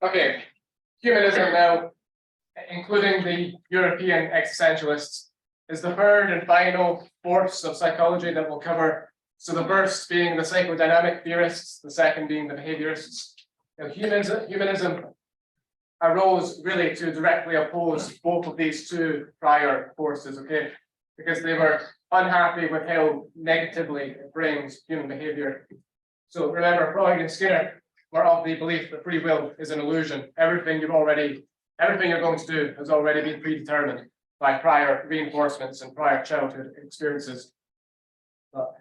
Okay, humanism now, including the European existentialists, is the third and final force of psychology that we'll cover. So the first being the psychodynamic theorists, the second being the behaviorists. Now, humanism arose really to directly oppose both of these two prior forces, okay? Because they were unhappy with how negatively it frames human behavior. So remember, Freud and Skinner were of the belief that free will is an illusion. Everything you're going to do has already been predetermined by prior reinforcements and prior childhood experiences. But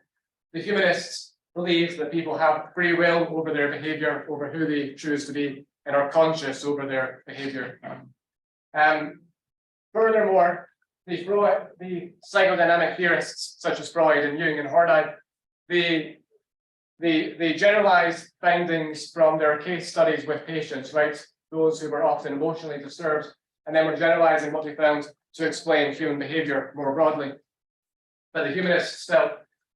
the humanists believe that people have free will over their behavior, over who they choose to be, and are conscious over their behavior. Furthermore, the psychodynamic theorists such as Freud and Jung and Horney, they generalized findings from their case studies with patients, right? Those who were often emotionally disturbed, and then were generalizing what they found to explain human behavior more broadly. But the humanists felt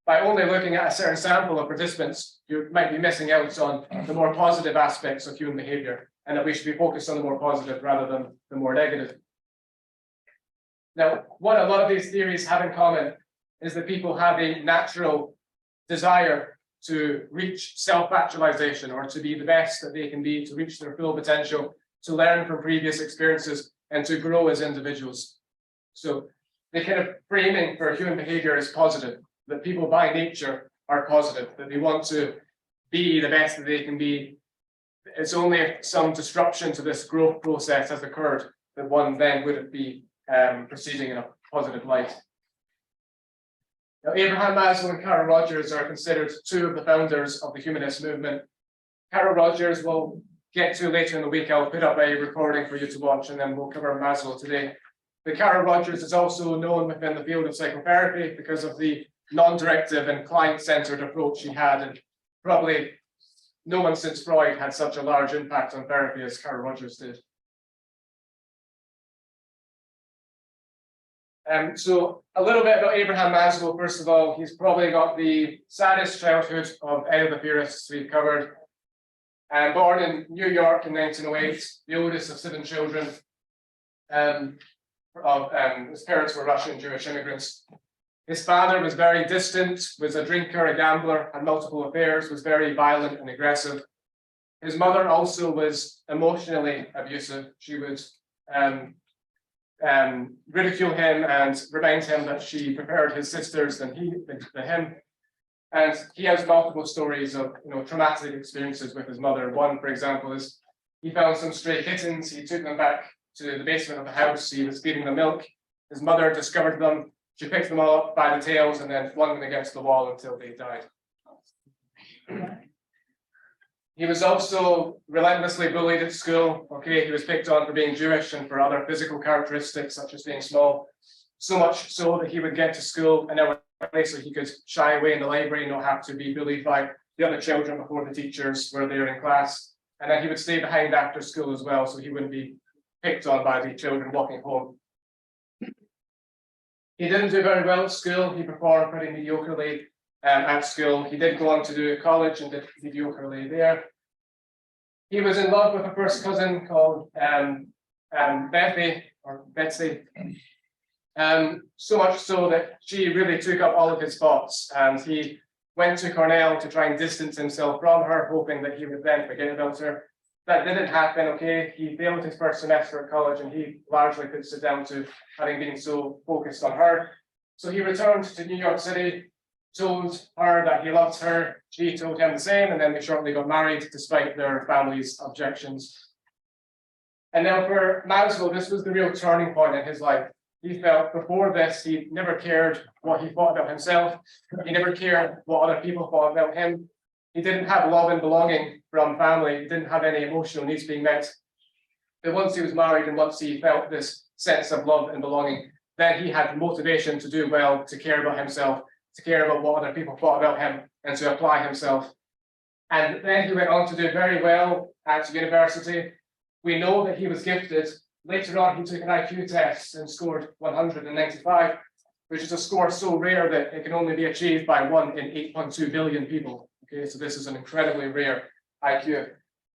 by only looking at a certain sample of participants, you might be missing out on the more positive aspects of human behavior, and that we should be focused on the more positive rather than the more negative. Now, what a lot of these theories have in common is that people have a natural desire to reach self-actualization, or to be the best that they can be, to reach their full potential, to learn from previous experiences, and to grow as individuals. So the kind of framing for human behavior is positive, that people by nature are positive, that they want to be the best that they can be. It's only if some disruption to this growth process has occurred that one then wouldn't be proceeding in a positive light. Now, Abraham Maslow and Carol Rogers are considered two of the founders of the humanist movement. Carol Rogers we'll get to later in the week. I'll put up a recording for you to watch, and then we'll cover Maslow today. But Carol Rogers is also known within the field of psychotherapy because of the non-directive and client-centered approach she had, and probably no one since Freud had such a large impact on therapy as Carol Rogers did. So a little bit about Abraham Maslow. First of all, he's probably got the saddest childhood of any of the theorists we've covered. Born in New York in 1908, the oldest of 7 children. His parents were Russian Jewish immigrants. His father was very distant, was a drinker, a gambler, had multiple affairs, was very violent and aggressive. His mother also was emotionally abusive. She would ridicule him and remind him that she preferred his sisters than him. And he has multiple stories of traumatic experiences with his mother. One, for example, is he found some stray kittens. He took them back to the basement of the house. He was feeding them milk. His mother discovered them. She picked them all up by the tails and then flung them against the wall until they died. He was also relentlessly bullied at school. Okay, he was picked on for being Jewish and for other physical characteristics, such as being small. So much so that he would get to school and there was a place where he could shy away in the library and not have to be bullied by the other children before the teachers were there in class. And then he would stay behind after school as well, so he wouldn't be picked on by the children walking home. He didn't do very well at school. He performed pretty mediocrely at school. He did go on to do college and did mediocrely there. He was in love with a first cousin called Betsy. So much so that she really took up all of his thoughts, and he went to Cornell to try and distance himself from her, hoping that he would then forget about her. That didn't happen, okay? He failed his first semester at college, and he largely puts it down to having been so focused on her. So he returned to New York City, told her that he loved her. She told him the same, and then they shortly got married despite their family's objections. And now for Maslow, this was the real turning point in his life. He felt before this, he never cared what he thought about himself. He never cared what other people thought about him. He didn't have love and belonging from family. He didn't have any emotional needs being met. But once he was married and once he felt this sense of love and belonging, then he had motivation to do well, to care about himself, to care about what other people thought about him, and to apply himself. And then he went on to do very well at university. We know that he was gifted. Later on, he took an IQ test and scored 195, which is a score so rare that it can only be achieved by 1 in 8.2 billion people. Okay, so this is an incredibly rare IQ.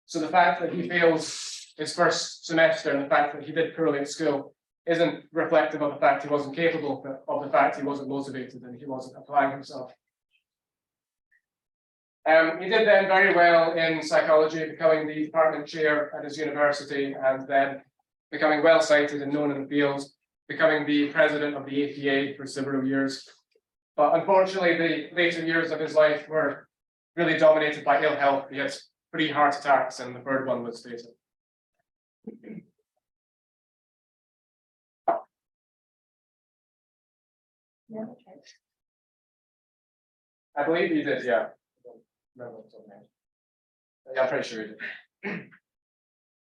So the fact that he fails his first semester and the fact that he did poorly at school isn't reflective of the fact he wasn't capable, but of the fact he wasn't motivated and he wasn't applying himself. He did then very well in psychology, becoming the department chair at his university, and then becoming well cited and known in the field, becoming the president of the APA for several years. But unfortunately, the later years of his life were really dominated by ill health. He had 3 heart attacks, and the third one was fatal. Yeah, okay. I believe he did, yeah. Yeah, I'm pretty sure he did.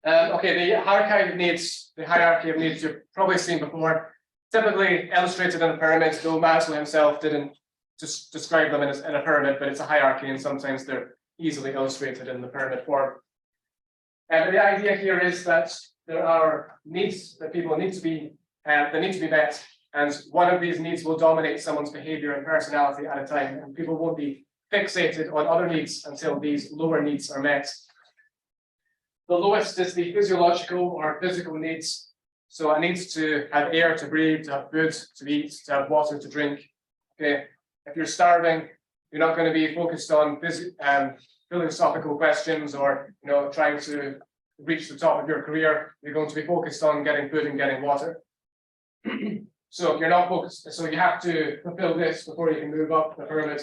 Okay, the hierarchy of needs you've probably seen before, typically illustrated in a pyramid, though Maslow himself didn't just describe them in a pyramid, but it's a hierarchy, and sometimes they're easily illustrated in the pyramid form. And the idea here is that there are needs that people need to be met, and one of these needs will dominate someone's behavior and personality at a time, and people won't be fixated on other needs until these lower needs are met. The lowest is the physiological or physical needs. So it needs to have air to breathe, to have food to eat, to have water to drink. Okay, if you're starving, you're not going to be focused on philosophical questions or trying to reach the top of your career. You're going to be focused on getting food and getting water. So if you're not focused, so you have to fulfill this before you can move up the pyramid.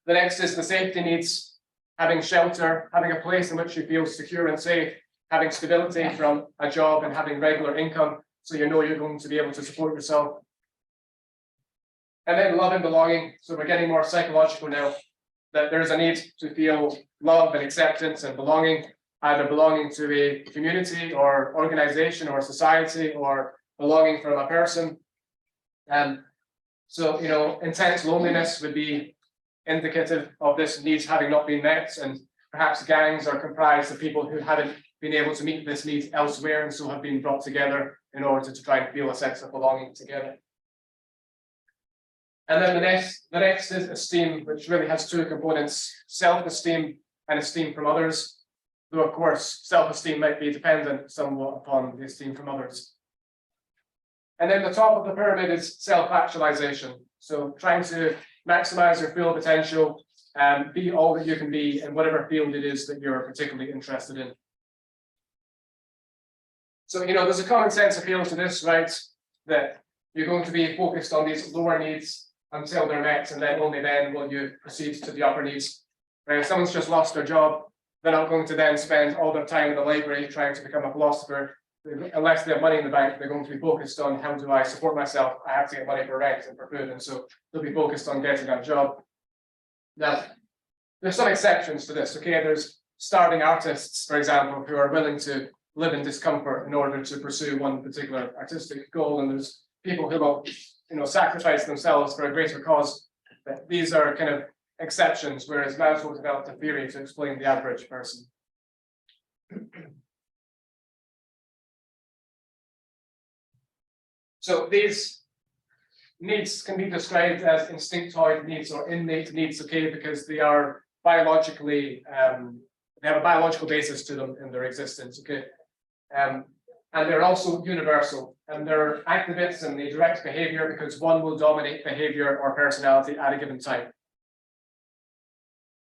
The next is the safety needs, having shelter, having a place in which you feel secure and safe, having stability from a job and having regular income, so you know you're going to be able to support yourself. And then love and belonging. So we're getting more psychological now, that there's a need to feel love and acceptance and belonging, either belonging to a community or organization or society or belonging from a person. So, intense loneliness would be indicative of this need having not been met, and perhaps gangs are comprised of people who haven't been able to meet this need elsewhere and so have been brought together in order to try and feel a sense of belonging together. And then the next is esteem, which really has 2 components: self-esteem and esteem from others, though of course self-esteem might be dependent somewhat upon the esteem from others. And then the top of the pyramid is self-actualization, so trying to maximize your full potential and be all that you can be in whatever field it is that you're particularly interested in. So, there's a common sense appeal to this, right? That you're going to be focused on these lower needs until they're met, and then only then will you proceed to the upper needs. Right? If someone's just lost their job, they're not going to then spend all their time in the library trying to become a philosopher. Unless they have money in the bank, they're going to be focused on how do I support myself? I have to get money for rent and for food, and so they'll be focused on getting a job. Now, there's some exceptions to this. Okay, there's starving artists, for example, who are willing to live in discomfort in order to pursue one particular artistic goal, and there's people who will, sacrifice themselves for a greater cause. But these are kind of exceptions, whereas Maslow developed a theory to explain the average person. So these needs can be described as instinctoid needs or innate needs, okay, because they are biologically, they have a biological basis to them in their existence, okay. And they're also universal, and they're activates and they direct behavior because one will dominate behavior or personality at a given time.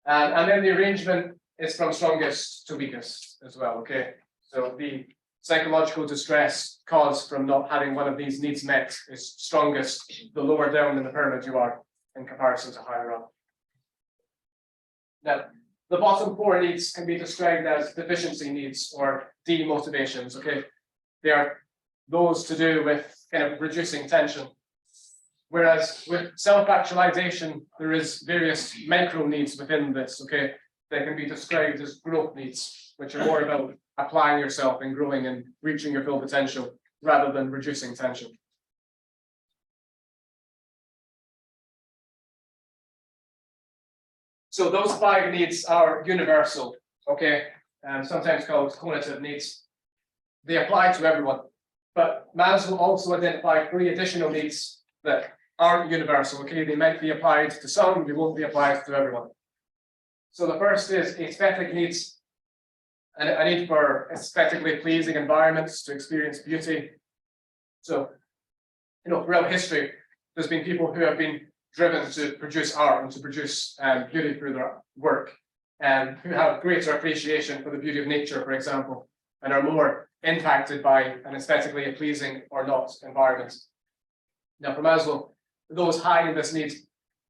And then the arrangement is from strongest to weakest as well, okay. So the psychological distress caused from not having one of these needs met is strongest the lower down in the pyramid you are in comparison to higher up. Now, the bottom 4 needs can be described as deficiency needs or demotivations, okay? They are those to do with kind of reducing tension. Whereas with self-actualization, there is various micro needs within this, okay? They can be described as growth needs, which are more about applying yourself and growing and reaching your full potential rather than reducing tension. So those 5 needs are universal, okay, and sometimes called cognitive needs. They apply to everyone, but Maslow also identified 3 additional needs that aren't universal, okay? They might be applied to some, they won't be applied to everyone. So the first is aesthetic needs. and a need for aesthetically pleasing environments to experience beauty. So, throughout history, there's been people who have been driven to produce art and to produce beauty through their work, and who have greater appreciation for the beauty of nature, for example, and are more impacted by an aesthetically pleasing or not environment. Now, for Maslow, those high in this need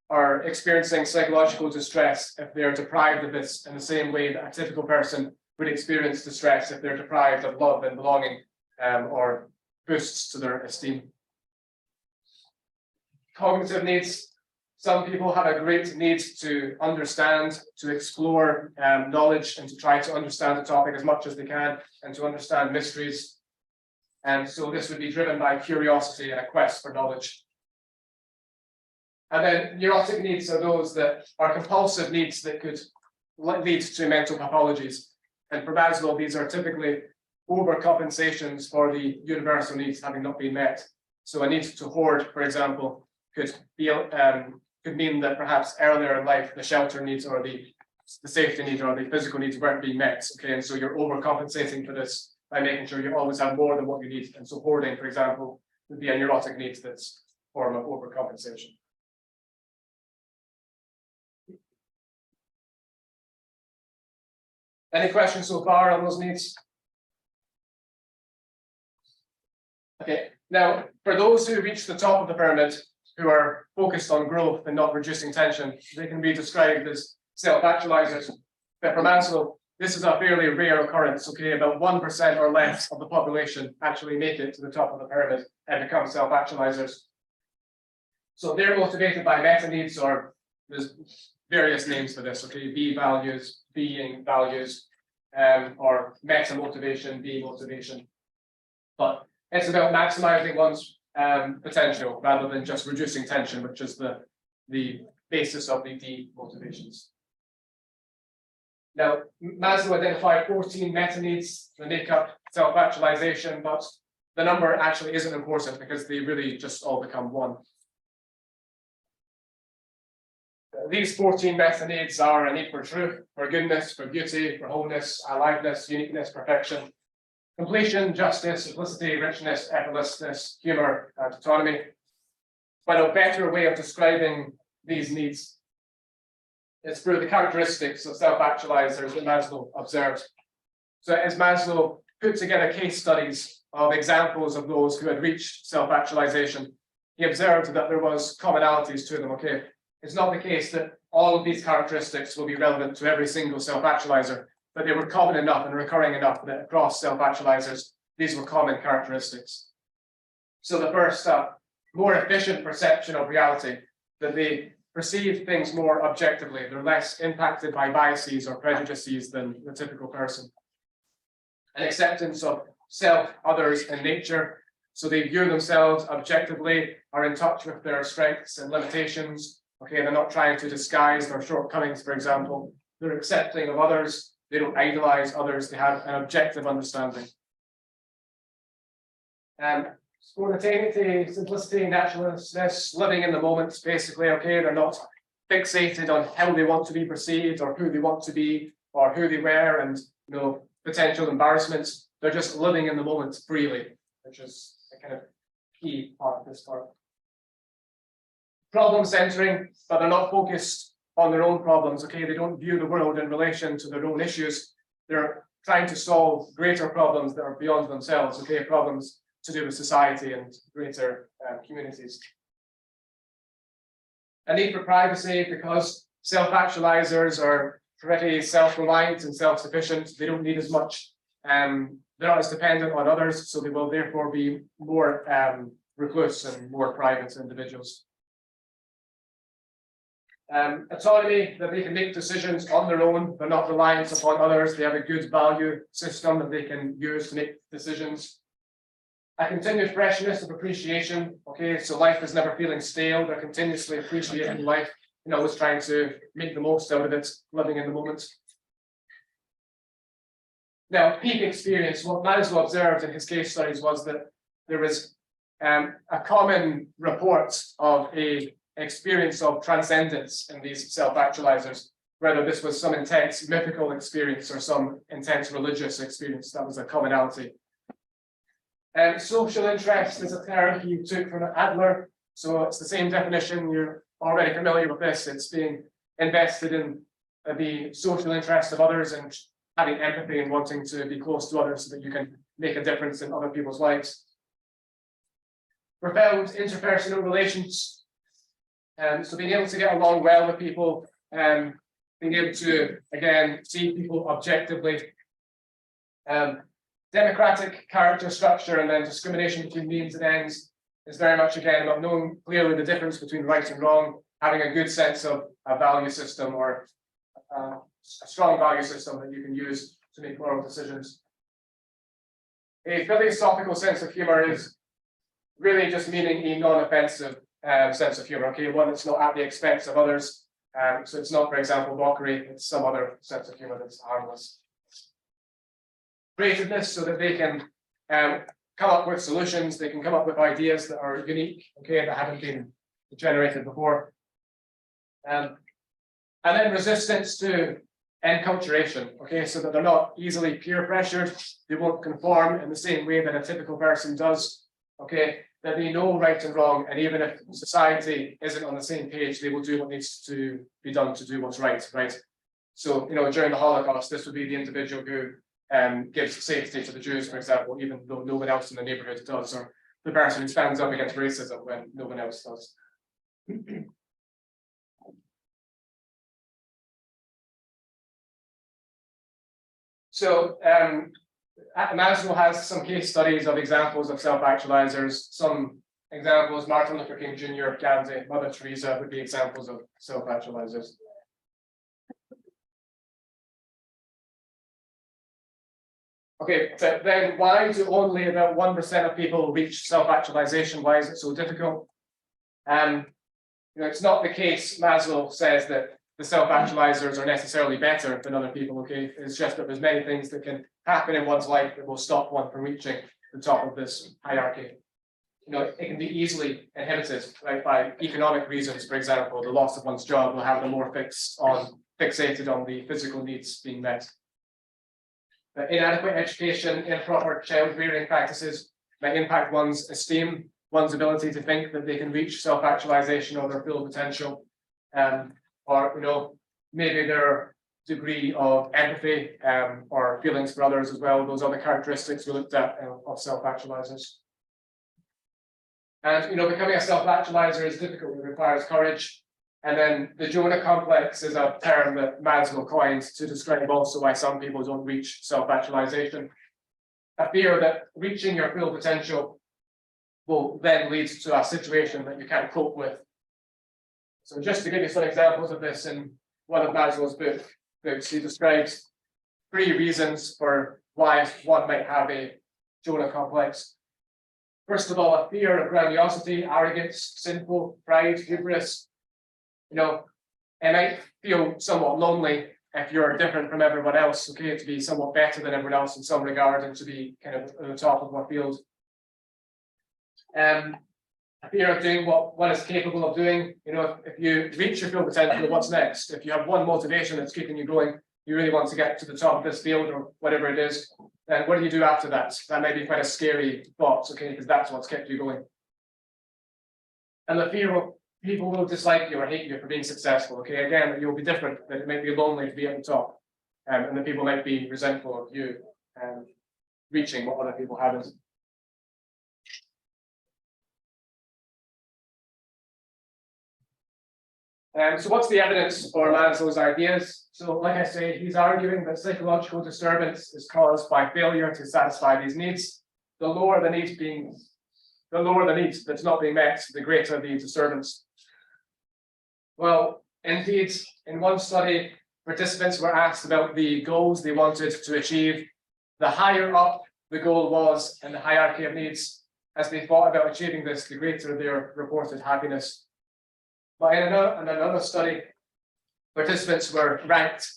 are experiencing psychological distress if they are deprived of this in the same way that a typical person would experience distress if they're deprived of love and belonging, or boosts to their esteem. Cognitive needs. Some people have a great need to understand, to explore knowledge, and to try to understand the topic as much as they can, and to understand mysteries. And so this would be driven by curiosity and a quest for knowledge. And then neurotic needs are those that are compulsive needs that could lead to mental pathologies. And for Maslow, these are typically overcompensations for the universal needs having not been met. So a need to hoard, for example, could mean that perhaps earlier in life the shelter needs or the safety needs or the physical needs weren't being met. Okay, and so you're overcompensating for this by making sure you always have more than what you need. And so hoarding, for example, would be a neurotic need that's a form of overcompensation. Any questions so far on those needs? Okay, now for those who reach the top of the pyramid, who are focused on growth and not reducing tension, they can be described as self-actualizers. But for Maslow, this is a fairly rare occurrence. Okay, about 1% or less of the population actually make it to the top of the pyramid and become self-actualizers. So they're motivated by meta needs, or there's various names for this. Okay, B values, being values, or meta motivation, B motivation. But it's about maximizing one's potential rather than just reducing tension, which is the basis of the D motivations. Now, Maslow identified 14 meta needs that make up self-actualization, but the number actually isn't important because they really just all become one. These 14 meta needs are a need for truth, for goodness, for beauty, for wholeness, aliveness, uniqueness, perfection, completion, justice, simplicity, richness, effortlessness, humor, and autonomy. But a better way of describing these needs is through the characteristics of self-actualizers that Maslow observed. So as Maslow put together case studies of examples of those who had reached self-actualization, he observed that there was commonalities to them. Okay, it's not the case that all of these characteristics will be relevant to every single self-actualizer, but they were common enough and recurring enough that across self-actualizers, these were common characteristics. So the first, more efficient perception of reality, that they perceive things more objectively. They're less impacted by biases or prejudices than the typical person. An acceptance of self, others, and nature. So they view themselves objectively, are in touch with their strengths and limitations. Okay, they're not trying to disguise their shortcomings, for example. They're accepting of others. They don't idolize others. They have an objective understanding. Spontaneity, simplicity, naturalness, living in the moment, basically. Okay, they're not fixated on how they want to be perceived or who they want to be or who they were and potential embarrassments. They're just living in the moment freely, which is a kind of key part of this part. Problem centering, but they're not focused on their own problems. Okay, they don't view the world in relation to their own issues. They're trying to solve greater problems that are beyond themselves. Okay, problems to do with society and greater communities. A need for privacy, because self-actualizers are pretty self-reliant and self-sufficient. They don't need as much. They're not as dependent on others, so they will therefore be more recluse and more private individuals. Autonomy, that they can make decisions on their own. They're not reliant upon others. They have a good value system that they can use to make decisions. A continued freshness of appreciation. Okay, so life is never feeling stale. They're continuously appreciating life, always trying to make the most out of it, living in the moment. Now, peak experience. What Maslow observed in his case studies was that there was a common report of a experience of transcendence in these self-actualizers. whether this was some intense mythical experience or some intense religious experience. That was a commonality. Social interest is a term he took from Adler. So it's the same definition. You're already familiar with this. It's being invested in the social interest of others and having empathy and wanting to be close to others so that you can make a difference in other people's lives. Profound interpersonal relations. So being able to get along well with people, being able to, again, see people objectively. Democratic character structure and then discrimination between means and ends is very much, again, about knowing clearly the difference between right and wrong, having a good sense of a value system or a strong value system that you can use to make moral decisions. A philosophical sense of humor is really just meaning a non-offensive sense of humor, okay, one that's not at the expense of others. So it's not, for example, mockery, it's some other sense of humor that's harmless. Creativeness, so that they can come up with solutions, they can come up with ideas that are unique, okay, that haven't been generated before. And then resistance to enculturation, okay, so that they're not easily peer pressured, they won't conform in the same way that a typical person does, okay, that they know right and wrong, and even if society isn't on the same page, they will do what needs to be done to do what's right, right? So, you know, during the Holocaust, this would be the individual who gives safety to the Jews, for example, even though no one else in the neighborhood does, or the person who stands up against racism when no one else does. So Maslow has some case studies of examples of self-actualizers. Some examples, Martin Luther King Jr., Gandhi, Mother Teresa would be examples of self-actualizers. Okay, but then why do only about 1% of people reach self-actualization? Why is it so difficult? You know, it's not the case, Maslow says, that the self-actualizers are necessarily better than other people, okay? It's just that there's many things that can happen in one's life that will stop one from reaching the top of this hierarchy. You know, it can be easily inhibited, right, by economic reasons, for example. The loss of one's job will have them more fixated on the physical needs being met. Inadequate education, improper child rearing practices might impact one's esteem, one's ability to think that they can reach self-actualization or their full potential, or, you know, maybe their degree of empathy or feelings for others as well. Those other characteristics we looked at of self-actualizers. And, you know, becoming a self-actualizer is difficult. It requires courage. And then the Jonah complex is a term that Maslow coined to describe also why some people don't reach self-actualization. A fear that reaching your full potential will then lead to a situation that you can't cope with. So just to give you some examples of this, in one of Maslow's books, he describes 3 reasons for why one might have a Jonah complex. First of all, a fear of grandiosity, arrogance, sinful pride, hubris. You know, it might feel somewhat lonely if you're different from everyone else, okay, to be somewhat better than everyone else in some regard and to be kind of at the top of what field. A fear of doing what one is capable of doing. You know, if you reach your full potential, what's next? If you have one motivation that's keeping you going, you really want to get to the top of this field or whatever it is, then what do you do after that? That might be quite a scary thought, okay, because that's what's kept you going. And the fear of people will dislike you or hate you for being successful, okay? Again, you'll be different, that it might be lonely to be at the top, and the people might be resentful of you reaching what other people haven't. So what's the evidence for Maslow's ideas? So like I say, he's arguing that psychological disturbance is caused by failure to satisfy these needs. The lower the needs that's not being met, the greater the disturbance. Well, indeed, in one study, participants were asked about the goals they wanted to achieve. The higher up the goal was in the hierarchy of needs, as they thought about achieving this, the greater their reported happiness. But in another study, participants were ranked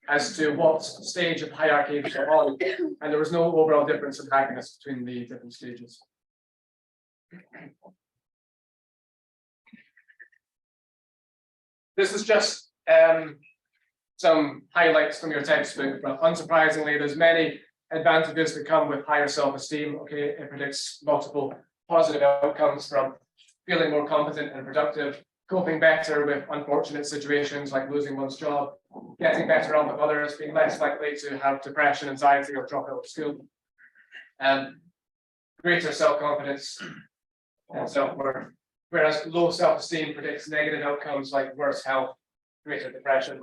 as to what stage of hierarchy they were on, and there was no overall difference in happiness between the different stages. This is just some highlights from your textbook, but unsurprisingly, there's many advantages that come with higher self-esteem. Okay, it predicts multiple positive outcomes from feeling more competent and productive, coping better with unfortunate situations like losing one's job, getting better on with others, being less likely to have depression, anxiety, or drop out of school, and greater self-confidence and self-worth. Whereas low self-esteem predicts negative outcomes like worse health, greater depression.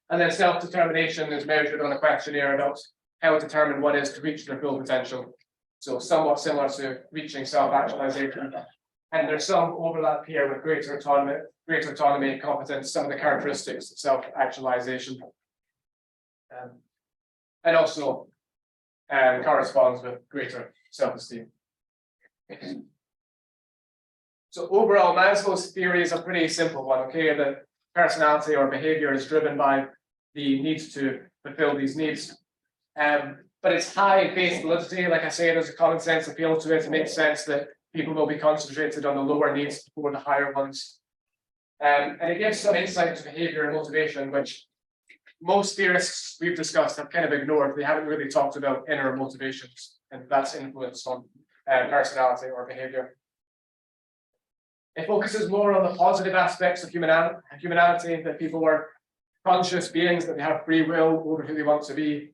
And then self-determination is measured on a questionnaire about how determined one is to reach their full potential. So somewhat similar to reaching self-actualization. And there's some overlap here with greater autonomy, competence, some of the characteristics of self-actualization. And also corresponds with greater self-esteem. So overall, Maslow's theory is a pretty simple one, okay? That personality or behavior is driven by the need to fulfill these needs. But it's high base validity. Like I say, there's a common sense appeal to it. It makes sense that people will be concentrated on the lower needs before the higher ones. And it gives some insight to behavior and motivation, which most theorists we've discussed have kind of ignored. They haven't really talked about inner motivations and that's influence on personality or behavior. It focuses more on the positive aspects of humanity, that people are conscious beings, that they have free will over who they want to be.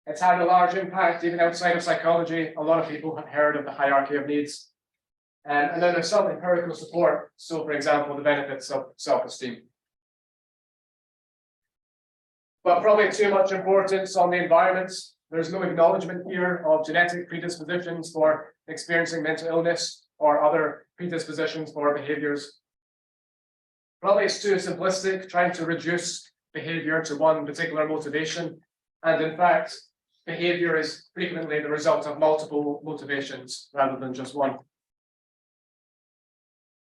It's had a large impact even outside of psychology. A lot of people have heard of the hierarchy of needs. And then there's some empirical support. So, for example, the benefits of self-esteem. But probably too much importance on the environment. There's no acknowledgement here of genetic predispositions for experiencing mental illness or other predispositions for behaviors. Probably it's too simplistic, trying to reduce behavior to one particular motivation. And in fact, behavior is frequently the result of multiple motivations rather than just one.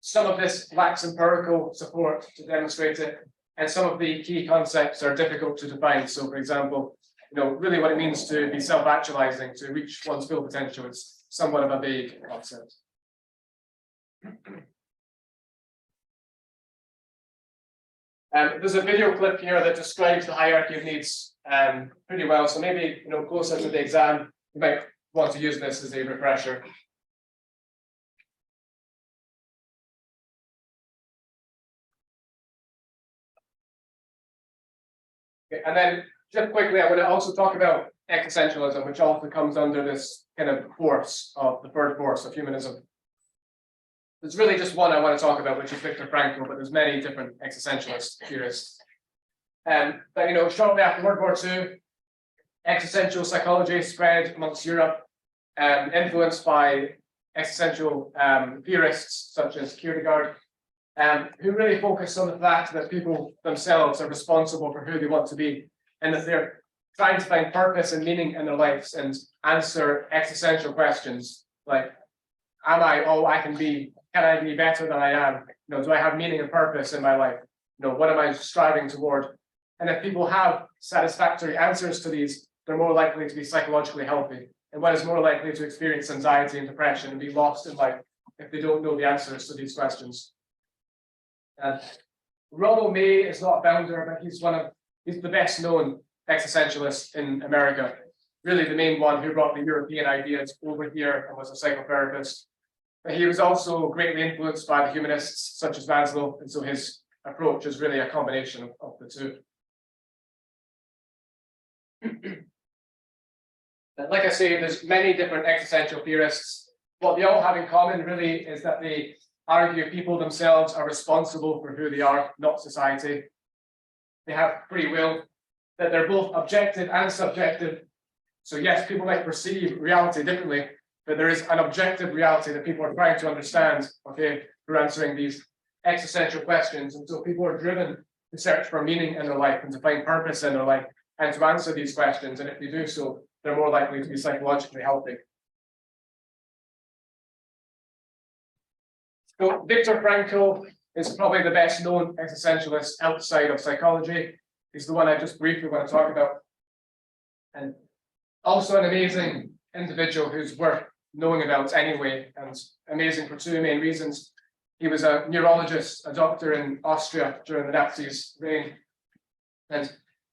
Some of this lacks empirical support to demonstrate it, and some of the key concepts are difficult to define. So, for example, really what it means to be self-actualizing, to reach one's full potential, it's somewhat of a vague concept. There's a video clip here that describes the hierarchy of needs pretty well. So maybe closer to the exam, you might want to use this as a refresher. Okay, and then just quickly, I want to also talk about existentialism, which also comes under this kind of force of the third force of humanism. There's really just one I want to talk about, which is Viktor Frankl, but there's many different existentialist theorists. But shortly after World War II, existential psychology spread amongst Europe, influenced by existential theorists such as Kierkegaard, who really focus on the fact that people themselves are responsible for who they want to be, and that they're trying to find purpose and meaning in their lives and answer existential questions like, am I all I can be? Can I be better than I am? Do I have meaning and purpose in my life? What am I striving toward? And if people have satisfactory answers to these, they're more likely to be psychologically healthy. And one is more likely to experience anxiety and depression and be lost in life if they don't know the answers to these questions. Rollo May is not a founder, but he's the best known existentialist in America. Really the main one who brought the European ideas over here and was a psychotherapist. But he was also greatly influenced by the humanists such as Maslow, and so his approach is really a combination of the two. Like I say, there's many different existential theorists. What they all have in common really is that they argue people themselves are responsible for who they are, not society. They have free will, that they're both objective and subjective. So yes, people might perceive reality differently, but there is an objective reality that people are trying to understand, okay, through answering these existential questions. And so people are driven to search for meaning in their life and to find purpose in their life and to answer these questions. And if they do so, they're more likely to be psychologically healthy. So Viktor Frankl is probably the best known existentialist outside of psychology. He's the one I just briefly want to talk about. And also an amazing individual who's worth knowing about anyway, and amazing for two main reasons. He was a neurologist, a doctor in Austria during the Nazis' reign. And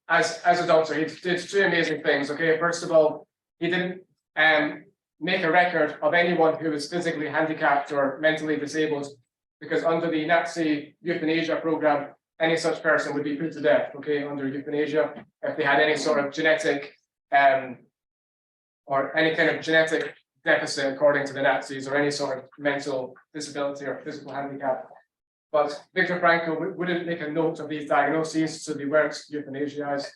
as a doctor, he did two amazing things. Okay, first of all, he didn't make a record of anyone who was physically handicapped or mentally disabled, because under the Nazi euthanasia program, any such person would be put to death, okay, under euthanasia, if they had any sort of genetic or any kind of genetic deficit, according to the Nazis, or any sort of mental disability or physical handicap. But Viktor Frankl wouldn't make a note of these diagnoses, so they weren't euthanasiaized.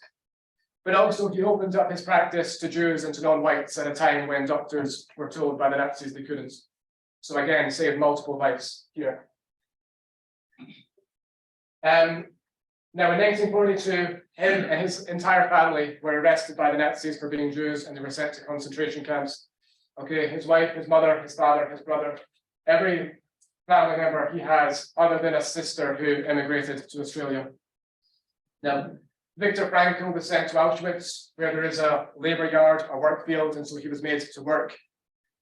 But also, he opened up his practice to Jews and to non-whites at a time when doctors were told by the Nazis they couldn't. So again, saved multiple lives here. Now, in 1942, him and his entire family were arrested by the Nazis for being Jews, and they were sent to concentration camps. Okay, his wife, his mother, his father, his brother, every family member he has, other than a sister who immigrated to Australia. Now, Viktor Frankl was sent to Auschwitz, where there is a labor yard, a work field, and so he was made to work,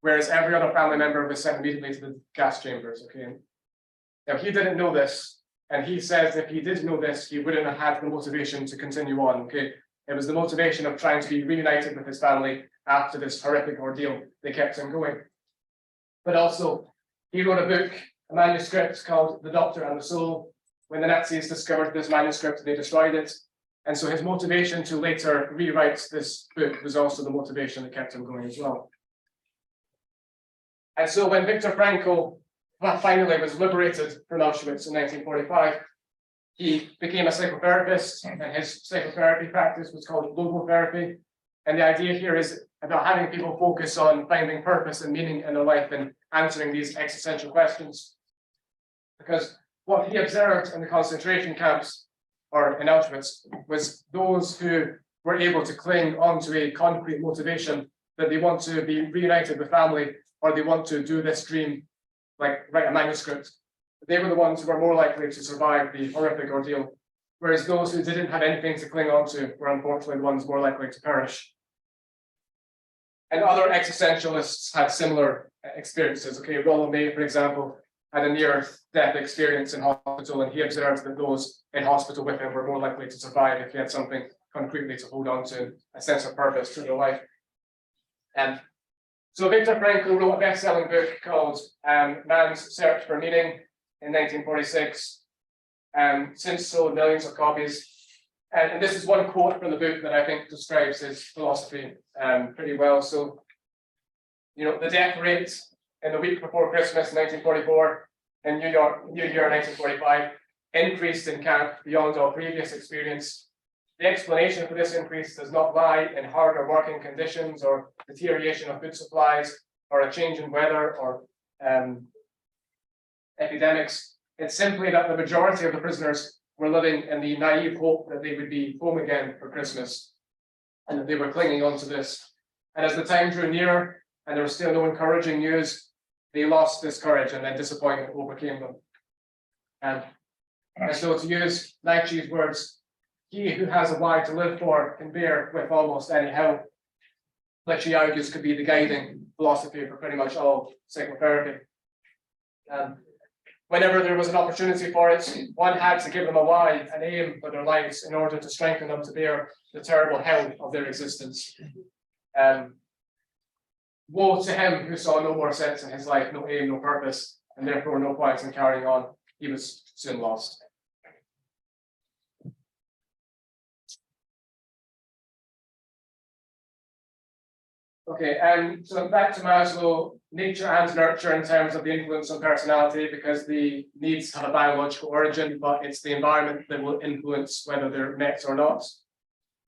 whereas every other family member was sent immediately to the gas chambers. Okay, now he didn't know this, and he says if he did know this, he wouldn't have had the motivation to continue on. Okay, it was the motivation of trying to be reunited with his family after this horrific ordeal that kept him going. But also, he wrote a book, a manuscript called The Doctor and the Soul. When the Nazis discovered this manuscript, they destroyed it. And so his motivation to later rewrite this book was also the motivation that kept him going as well. And so when Viktor Frankl finally was liberated from Auschwitz in 1945, he became a psychotherapist, and his psychotherapy practice was called logotherapy. And the idea here is about having people focus on finding purpose and meaning in their life and answering these existential questions. Because what he observed in the concentration camps, or in Auschwitz, was those who were able to cling onto a concrete motivation that they want to be reunited with family, or they want to do this dream, like write a manuscript. They were the ones who were more likely to survive the horrific ordeal, whereas those who didn't have anything to cling on to were unfortunately the ones more likely to perish. And other existentialists had similar experiences. Okay, Rollo May, for example, had a near-death experience in hospital, and he observed that those in hospital with him were more likely to survive if he had something concretely to hold on to, a sense of purpose to their life. And so Viktor Frankl wrote a best-selling book called Man's Search for Meaning in 1946, since sold millions of copies. And this is one quote from the book that I think describes his philosophy pretty well. So, you know, the death rate in the week before Christmas, 1944, in New Year, 1945, increased in camp beyond all previous experience. The explanation for this increase does not lie in harder working conditions or deterioration of food supplies or a change in weather or epidemics. It's simply that the majority of the prisoners were living in the naive hope that they would be home again for Christmas, and that they were clinging on to this. And as the time drew near and there was still no encouraging news, they lost this courage, and then disappointment overcame them. And so, to use Nietzsche's words, he who has a why to live for can bear with almost any hell, which he argues could be the guiding philosophy for pretty much all psychotherapy. Whenever there was an opportunity for it, one had to give them a why, an aim for their lives in order to strengthen them to bear the terrible hell of their existence. Woe to him who saw no more sense in his life, no aim, no purpose, and therefore no point in carrying on. He was soon lost. Okay, so back to Maslow, nature and nurture in terms of the influence on personality, because the needs have a biological origin, but it's the environment that will influence whether they're met or not.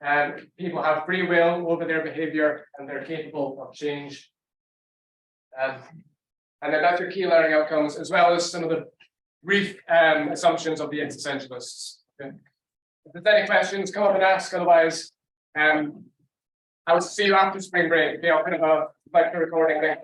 And people have free will over their behavior, and they're capable of change. And then that's your key learning outcomes, as well as some of the brief assumptions of the existentialists. Okay. If there's any questions, come up and ask. Otherwise, I will see you after spring break. Okay, I'll put a lecture recording there.